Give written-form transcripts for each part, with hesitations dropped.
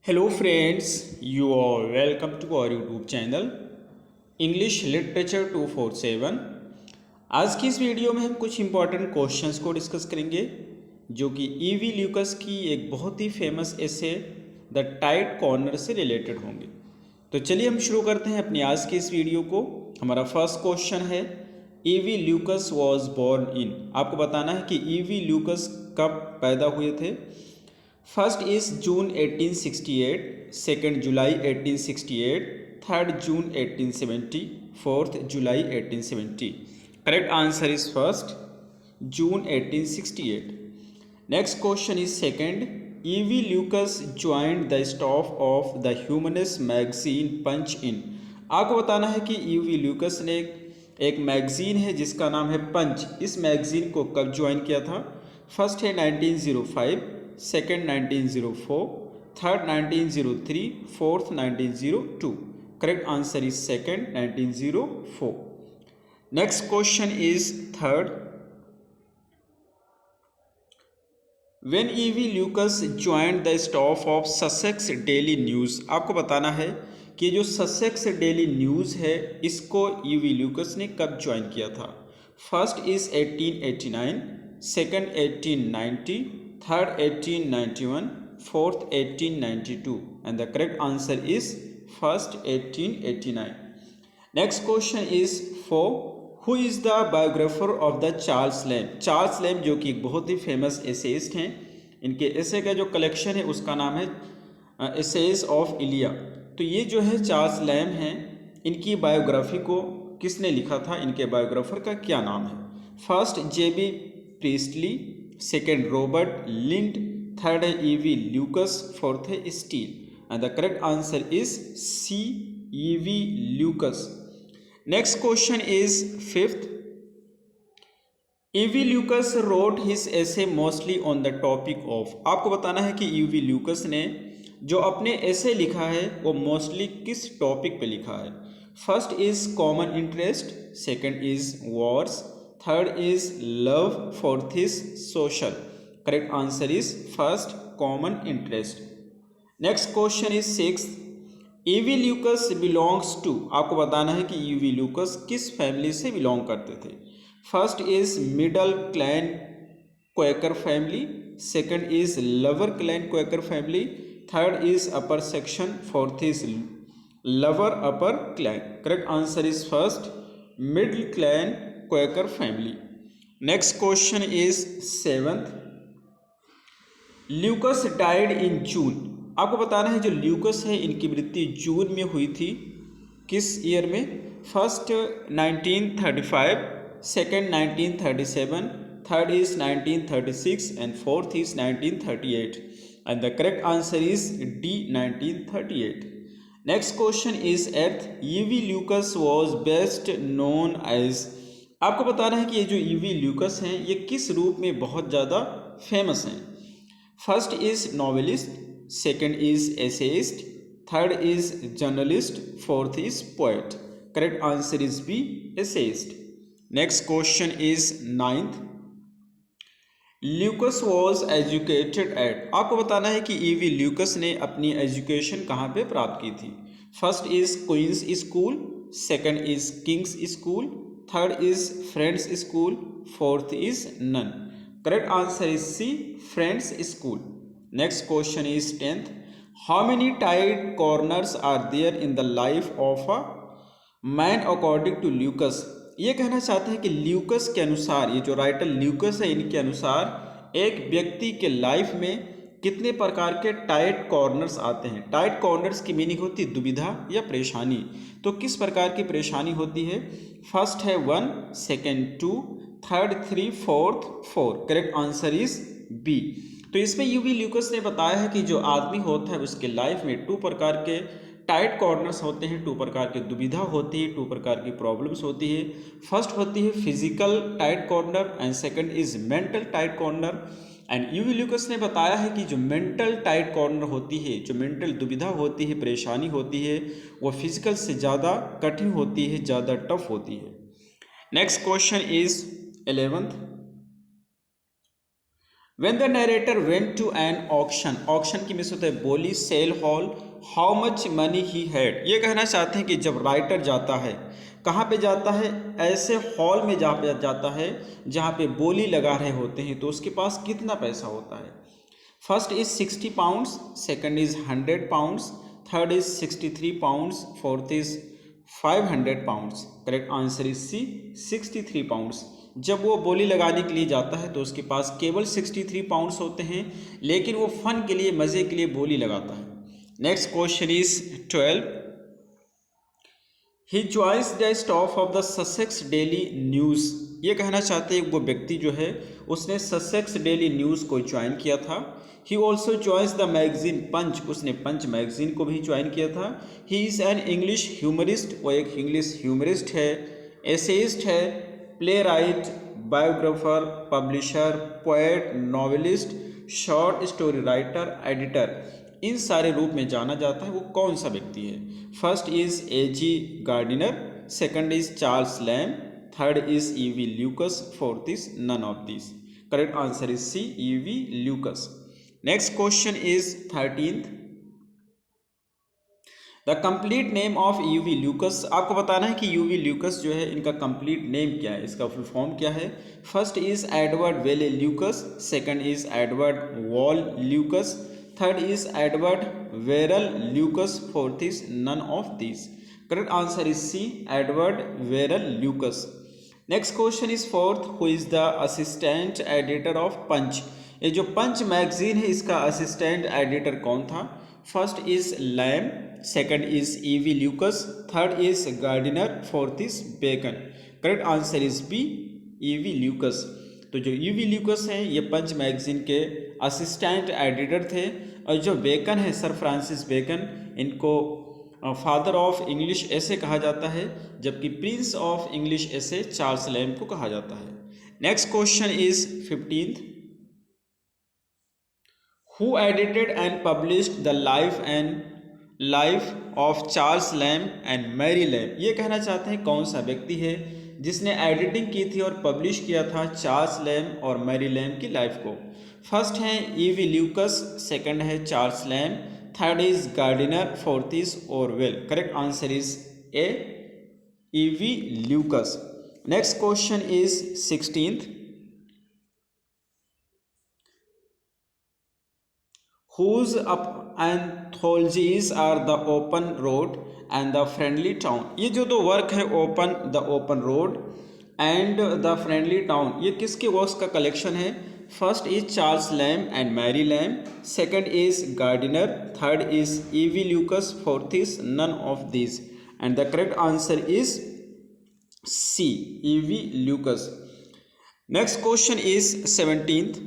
Hello friends, you are welcome to our YouTube channel English Literature 247। आज की इस video में हम कुछ इम्पॉर्टेंट क्वेश्चंस को डिस्कस करेंगे जो कि ईवी ल्यूकस की एक बहुत ही famous essay the tight corner से रिलेटेड होंगे। तो चलिए हम शुरू करते हैं अपनी आज की इस वीडियो को। हमारा फर्स्ट क्वेश्चन है E V Lucas was born in. आपको बताना है कि ईवी ल्यूकस कब पैदा हुए थे। First is June 1868, second July 1868, third June 1870, fourth July 1870। Correct answer is first June 1868। Next question is second E V Lucas joined the staff of the humanist magazine Punch in. आपको बताना है कि ईवी ल्यूकस ने एक मैगजीन है जिसका नाम है पंच, इस मैगजीन को कब ज्वाइन किया था। फर्स्ट है 1905, second 1904, third 1903, fourth 1902। Correct answer is second 1904। Next question is third when EV Lucas joined the staff of Sussex Daily news. आपको बताना है कि जो ससेक्स डेली न्यूज़ है इसको ईवी ल्यूकस ने कब ज्वाइन किया था। First is 1889, second 1890, third 1891, fourth 1892, and the correct answer is first 1889. Next question is for who is the biographer of the Charles Lamb। Charles lamb जो कि एक बहुत ही फेमस एसेइस्ट हैं, इनके एसे का जो कलेक्शन है उसका नाम है एसेज ऑफ इलिया। तो ये जो है चार्ल्स लैम्ब हैं, इनकी बायोग्राफी को किसने लिखा था, इनके बायोग्राफर का क्या नाम है। First J B Priestley, second Robert Lynd, third है ईवी ल्यूकस, फोर्थ है Steele and the correct answer is C E V Lucas. Next question is fifth E V Lucas wrote his essay mostly on the topic of. आपको बताना है कि ईवी Lucas ने जो अपने एसे लिखा है वो मोस्टली किस टॉपिक पे लिखा है। First is common interest, second is wars, third is love, fourth is social. Correct answer is first common interest. Next question is sixth E V Lucas belongs to. आपको बताना है कि ईवी ल्यूकस किस फैमिली से बिलोंग करते थे। First is middle clan Quaker family, second is lower clan Quaker family, third is upper section, fourth is lower upper clan. Correct answer is first middle clan Quaker family. Next question is seventh Lucas died in June. आपको बताना है जो Lucas है इनकी मृत्यु जून में हुई थी, किस ईयर में। First 1935, second 1937, third is 1936 and fourth is 1938 and the correct answer is D 1938। Next question is eighth E V Lucas was best known as. आपको बताना है कि ये जो ईवी ल्यूकस हैं ये किस रूप में बहुत ज़्यादा फेमस हैं। First is novelist, second is essayist, third is journalist, fourth is poet. Correct answer is B essayist. Next question is ninth Lucas was educated at. आपको बताना है कि ईवी ल्यूकस ने अपनी एजुकेशन कहाँ पे प्राप्त की थी। First is Queen's school, second is King's school, third is Friends school, fourth is none. Correct answer is C Friends school. Next question is tenth how many tight corners are there in the life of a man according to Lucas. ये कहना चाहते हैं कि Lucas के अनुसार, ये जो writer Lucas है इनके अनुसार एक व्यक्ति के लाइफ में कितने प्रकार के टाइट कॉर्नर्स आते हैं। टाइट कॉर्नर्स की मीनिंग होती है दुविधा या परेशानी। तो किस प्रकार की परेशानी होती है। फर्स्ट है 1, second 2, third 3, fourth 4। Correct answer is B. तो इसमें ईवी ल्यूकस ने बताया है कि जो आदमी होता है उसके लाइफ में 2 प्रकार के टाइट कॉर्नर्स होते हैं, 2 प्रकार की दुविधा होती है, 2 प्रकार की प्रॉब्लम्स होती है। फर्स्ट होती है physical tight corner and second is mental tight corner. And EV Lucas ने बताया है कि जो मेंटल टाइट कॉर्नर होती है, जो मेंटल दुविधा होती है, परेशानी होती है, वो फिजिकल से ज़्यादा कठिन होती है, ज़्यादा टफ होती है। Next question is 11th When the narrator went to an auction, auction की मिस होता है बोली, sale hall, how much money he had. ये कहना चाहते हैं कि जब राइटर जाता है, कहाँ पे जाता है, ऐसे हॉल में जहाँ पे जाता है जहाँ पे बोली लगा रहे होते हैं, तो उसके पास कितना पैसा होता है। First is 60 pounds, second is 100 pounds, third is 63 pounds, fourth is 500 pounds. Correct answer is C, 63 pounds. जब वो बोली लगाने के लिए जाता है तो उसके पास केवल 63 पाउंड्स होते हैं, लेकिन वो फन के लिए, मज़े के लिए बोली लगाता है। Next question is 12। He joins the staff of the Sussex Daily News. ये कहना चाहते हैं वो व्यक्ति जो है उसने ससेक्स डेली न्यूज़ को ज्वाइन किया था। He also joins the magazine Punch, उसने पंच मैगजीन को भी ज्वाइन किया था। He is an English humorist, वो एक इंग्लिश ह्यूमरिस्ट है, एसेइस्ट है, playwright, biographer, publisher, poet, novelist, short story writer, editor, इन सारे रूप में जाना जाता है। वो कौन सा व्यक्ति है। First is A.G. Gardiner, second is Charles Lamb, third is E.V. Lucas, fourth is none of this. Correct answer is C, E.V. Lucas. Next question is 13th। The complete name of U.V. Lucas. आपको बताना है कि U.V. Lucas जो है इनका complete name क्या है, इसका फुल फॉर्म क्या है। First is Edward Wale Lucas, second is Edward Wall Lucas, third is Edward Verrall Lucas, fourth is none of this. Correct answer is C, Edward Verrall Lucas. Next question is fourth. Who is the assistant editor of Punch. ये जो पंच magazine है इसका assistant editor कौन था। First is Lamb, second is E.V. Lucas, third is Gardiner, fourth is Bacon. Correct answer is B, E.V. Lucas. तो जो E.V. Lucas हैं ये पंच मैगजीन के असिस्टेंट एडिटर थे, और जो बेकन है सर फ्रांसिस बेकन, इनको फादर ऑफ इंग्लिश एसे कहा जाता है, जबकि prince of English essay Charles Lamb को कहा जाता है। Next question is 15th। Who edited and published the life of Charles Lamb and Mary Lamb. ये कहना चाहते हैं कौन सा व्यक्ति है जिसने एडिटिंग की थी और पब्लिश किया था चार्ल्स लैम और मैरी लैम की लाइफ को। फर्स्ट है E.V. ल्यूकस, सेकंड है Charles Lamb, third is Gardiner, fourth is Orwell. Correct answer is A, E.V. Lucas. Next question is 16th। Whose anthologies are the Open Road and the Friendly Town। ये जो दो work है, the open road and the friendly town, ये किसके works का collection है। First is Charles Lamb and Mary Lamb, second is Gardiner, third is E.V. Lucas, fourth is none of this. And the correct answer is C, E.V. Lucas. Next question is 17th।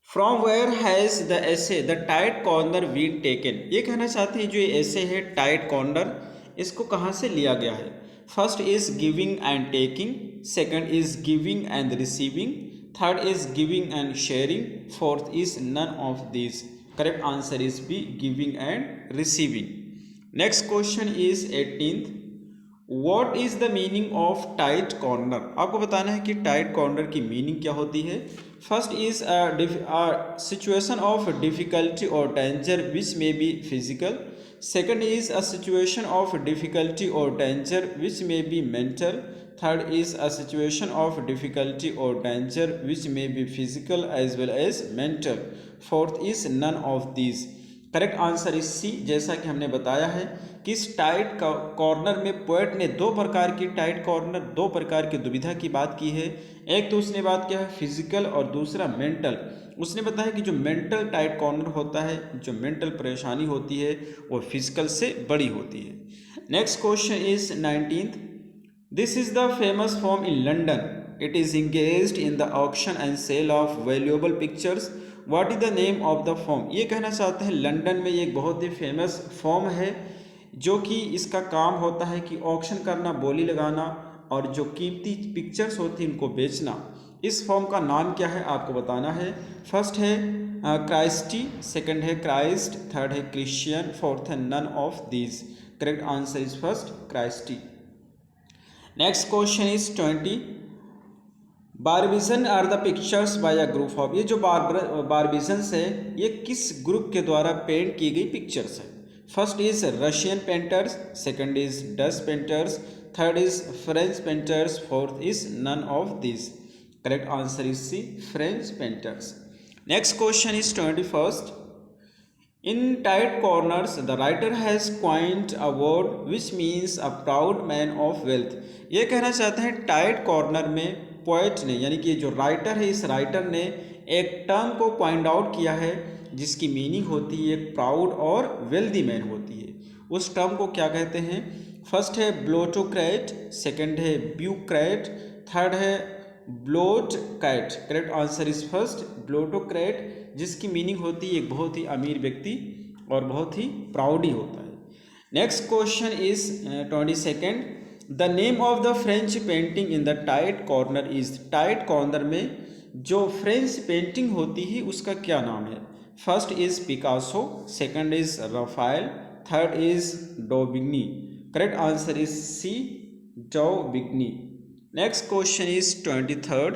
From where has the essay the tight corner been taken. ये कहना चाहते हैं जो ये एसे है tight corner, इसको कहाँ से लिया गया है। First is giving and taking, second is giving and receiving, third is giving and sharing, fourth is none of this. Correct answer is B, giving and receiving. Next question is 18th। What is the meaning of tight corner. आपको बताना है कि tight corner की meaning क्या होती है। First is a situation of difficulty और danger which may be physical, second is a situation of difficulty और danger which may be mental, third is a situation of difficulty और danger which may be physical as well as mental, fourth is none of this. Correct answer is C, जैसा कि हमने बताया है कि इस tight corner में poet ने दो प्रकार की टाइट कॉर्नर, दो प्रकार की दुविधा की बात की है। एक तो उसने बात किया है फिजिकल और दूसरा मेंटल। उसने बताया कि जो मेंटल टाइट कॉर्नर होता है, जो मेंटल परेशानी होती है वो फिजिकल से बड़ी होती है। Next question is 19th। This is the famous firm in London, it is engaged in the auction and sale of valuable pictures, what is the name of the firm. ये कहना चाहते हैं लंदन में ये एक बहुत ही फेमस फॉर्म है जो कि इसका काम होता है कि ऑक्शन करना, बोली लगाना और जो कीमती पिक्चर्स होती हैं उनको बेचना। इस फॉर्म का नाम क्या है आपको बताना है। फर्स्ट है क्राइस्टी, सेकंड है क्राइस्ट, थर्ड है क्रिश्चियन, फोर्थ है none of these. Correct answer is first Christie. Next question is 20। Barbizon are the pictures by a group of, ये जो बारबिजन्स है ये किस ग्रुप के द्वारा पेंट की गई पिक्चर्स है। First is Russian painters, second is Dutch painters, third is French painters, fourth is none of this. Correct answer is C, French painters. Next question is 21st। In tight corners, the writer has coined a word which means a proud man of wealth। ये कहना चाहते हैं tight corner में poet ने, यानी कि जो writer है, इस राइटर ने एक टर्म को पॉइंट आउट किया है जिसकी मीनिंग होती है एक प्राउड और वेल्दी मैन होती है। उस टर्म को क्या कहते हैं? फर्स्ट है ब्लोटोक्रेट, सेकंड है ब्यूक्रेट, थर्ड है bloat cat. Correct answer is first, bloatocrat, जिसकी मीनिंग होती है एक बहुत ही अमीर व्यक्ति और बहुत ही प्राउडी होता है। Next question is 22nd। The name of the French painting in the tight corner is, tight corner में जो फ्रेंच पेंटिंग होती है उसका क्या नाम है? First is Picasso, second is Raphael, third is Daubigny. Correct answer is C, Daubigny. Next question is 23rd।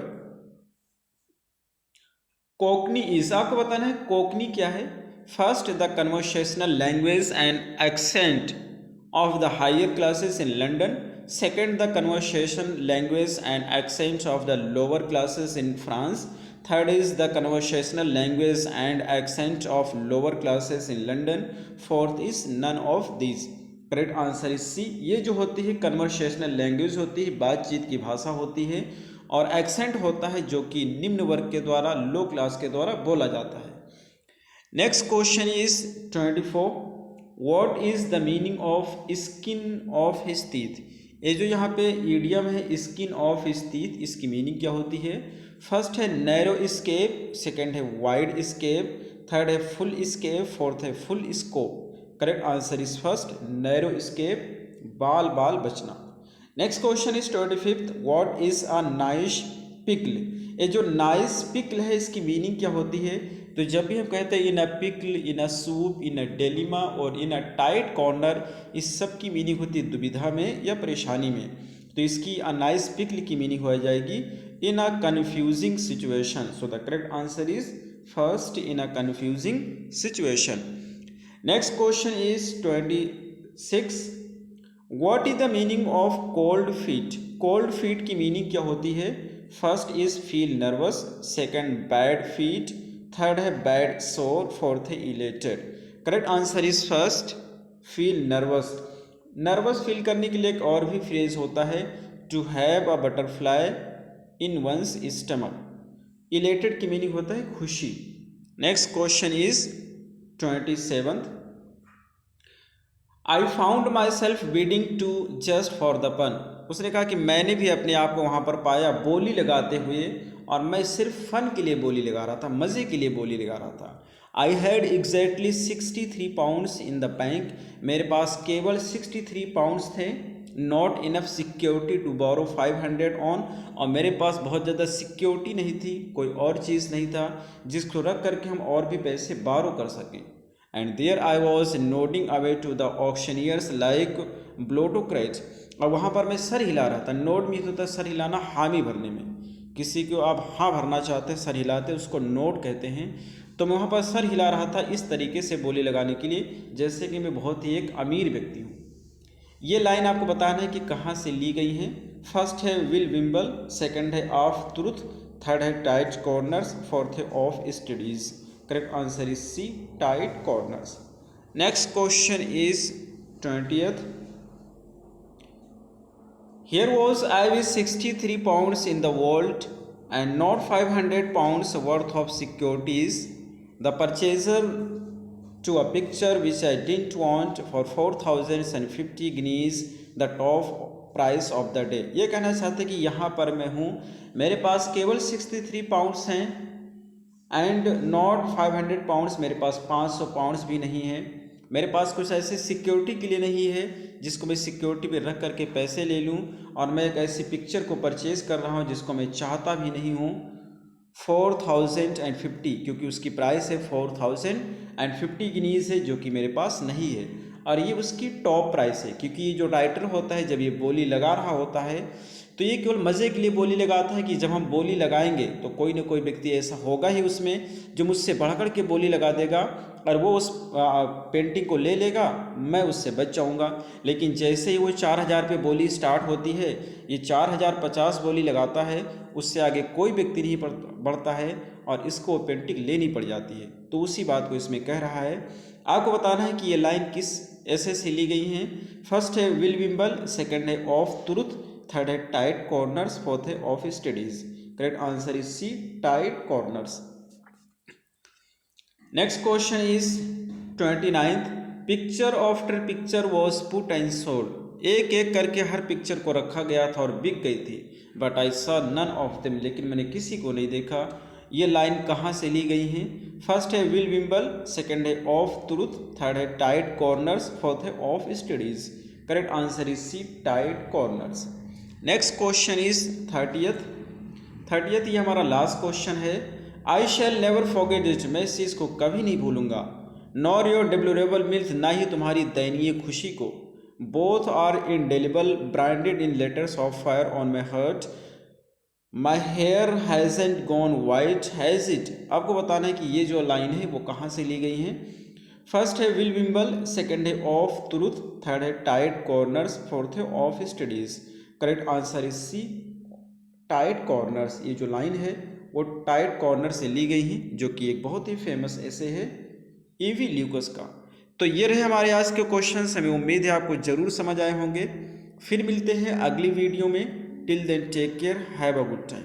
Cockney is, आपको बताना है कोकनी क्या है। First the conversational language and accent of the higher classes in London, second the conversation language and accent of the lower classes in France, third is the conversational language and accent of lower classes in London, fourth is none of this. Correct answer is C, ये जो होती है conversational language होती है, बातचीत की भाषा होती है, और एक्सेंट होता है जो कि निम्न वर्ग के द्वारा, लो क्लास के द्वारा बोला जाता है। Next question is 24। What is the meaning of skin of his teeth? ये जो यहाँ पे ईडियम है स्किन ऑफ हिज टीथ, इसकी मीनिंग क्या होती है? फर्स्ट है नैरो स्केप, सेकेंड है वाइड स्केप, थर्ड है फुल स्केप, फोर्थ है full scope. Correct answer is first, narrow escape, बाल बाल बचना। Next question is 25th। What is a nice pickle? ये जो नाइस पिकल है इसकी मीनिंग क्या होती है? तो जब भी हम कहते हैं in a pickle, in a soup, in a dilemma और इन अ टाइट कॉर्नर, इस सब की मीनिंग होती है दुविधा में या परेशानी में। तो इसकी अ नाइस पिकल की मीनिंग हो जाएगी in a confusing situation. So the correct answer is first, in a confusing situation. Next question is 26। What is the meaning of cold feet? Cold feet की मीनिंग क्या होती है? First is feel nervous, second bad feet, third है bad sore, fourth है elated. Correct answer is first, feel nervous. Nervous feel करने के लिए एक और भी फ्रेज होता है, to have a butterfly in one's stomach. Elated की मीनिंग होता है खुशी। Next question is 27th। I found myself bidding to just for the pun. उसने कहा कि मैंने भी अपने आप को वहाँ पर पाया बोली लगाते हुए, और मैं सिर्फ फन के लिए बोली लगा रहा था, मज़े के लिए बोली लगा रहा था। I had exactly 63 pounds in the bank. मेरे पास केवल 63 पाउंड्स थे। Not enough security to borrow 500 on, और मेरे पास बहुत ज़्यादा सिक्योरिटी नहीं थी, कोई और चीज़ नहीं था जिसको रख करके हम और भी पैसे बारो कर सकें। And there I was nodding away to the auctioneers like bloatocrats। और वहाँ पर मैं सर हिला रहा था। नोड में होता है सर हिलाना हामी भरने में, किसी को आप हाँ भरना चाहते हैं, सर हिलाते हैं, उसको नोड कहते हैं। तो मैं वहाँ पर सर हिला रहा था इस तरीके से बोली लगाने के लिए जैसे कि मैं बहुत ही एक अमीर व्यक्ति हूँ। ये लाइन आपको बताना है कि कहाँ से ली गई है। फर्स्ट है विल विम्बल, सेकंड है ऑफ ट्रूथ, थर्ड है टाइट कॉर्नर्स, फोर्थ है of studies. Correct answer is C, tight corners. Next question is 20th. Here was I with 63 pounds in the world and not 500 pounds worth of securities. The purchaser to a picture which I didn't want for 4050 guineas, the top price of the day. ये कहना चाहते कि यहाँ पर मैं हूँ, मेरे पास केवल 63 पाउंड्स हैं एंड नॉट 500 पाउंड्स, मेरे पास 500 पाउंड्स भी नहीं है। मेरे पास कुछ ऐसे सिक्योरिटी के लिए नहीं है जिसको मैं सिक्योरिटी पे रख करके पैसे ले लूँ, और मैं एक ऐसी पिक्चर को परचेज़ कर रहा हूँ जिसको मैं चाहता भी नहीं हूँ। 4050, क्योंकि उसकी प्राइस है 4050 गिनीज़ है, जो कि मेरे पास नहीं है, और ये उसकी टॉप प्राइस है। क्योंकि ये जो राइटर होता है जब ये बोली लगा रहा होता है तो ये केवल मज़े के लिए बोली लगाता है कि जब हम बोली लगाएंगे तो कोई ना कोई व्यक्ति ऐसा होगा ही उसमें जो मुझसे बढ़कर के बोली लगा देगा और वो उस पेंटिंग को ले लेगा, मैं उससे बच जाऊंगा। लेकिन जैसे ही वो 4000 पे बोली स्टार्ट होती है, ये 4050 बोली लगाता है, उससे आगे कोई व्यक्ति नहीं बढ़ता है और इसको पेंटिंग लेनी पड़ जाती है। तो उसी बात को इसमें कह रहा है। आपको बताना है कि ये लाइन किस ऐसे से ली गई हैं। फर्स्ट है विल विम्बल, सेकंड है ऑफ ट्रुथ, थर्ड है टाइट कॉर्नर्स, फोर्थ है of studies. Correct answer is C, tight corners. Next question is 29th, picture after picture was put and sold. एक एक करके हर पिक्चर को रखा गया था और बिक गई थी। But I saw none of them, लेकिन मैंने किसी को नहीं देखा। ये लाइन कहाँ से ली गई हैं? फर्स्ट है विल विम्बल, सेकंड है ऑफ ट्रूथ, थर्ड है टाइट कॉर्नर्स, फोर्थ है of studies. Correct answer is C, tight corners. Next question is 30th ये हमारा लास्ट क्वेश्चन है। I shall never forget it, मैं इस चीज़ को कभी नहीं भूलूंगा। नॉर योर डिप्लोरेबल मीन्स, ना ही तुम्हारी दयनीय खुशी को। Both are indelible, branded in letters of fire on my heart. My hair hasn't gone white has it. आपको बताना है कि ये जो लाइन है वो कहाँ से ली गई है। फर्स्ट है विल विम्बल, सेकंड है ऑफ ट्रूथ, थर्ड है टाइट कॉर्नर्स, फोर्थ है of studies. Correct answer is C, tight corners. ये जो लाइन है वो टाइट कॉर्नर से ली गई है, जो कि एक बहुत ही फेमस ऐसे है ईवी ल्यूकस का। तो ये रहे हमारे आज के क्वेश्चंस। हमें उम्मीद है आपको जरूर समझ आए होंगे। फिर मिलते हैं अगली वीडियो में। Till then take care, have a good time.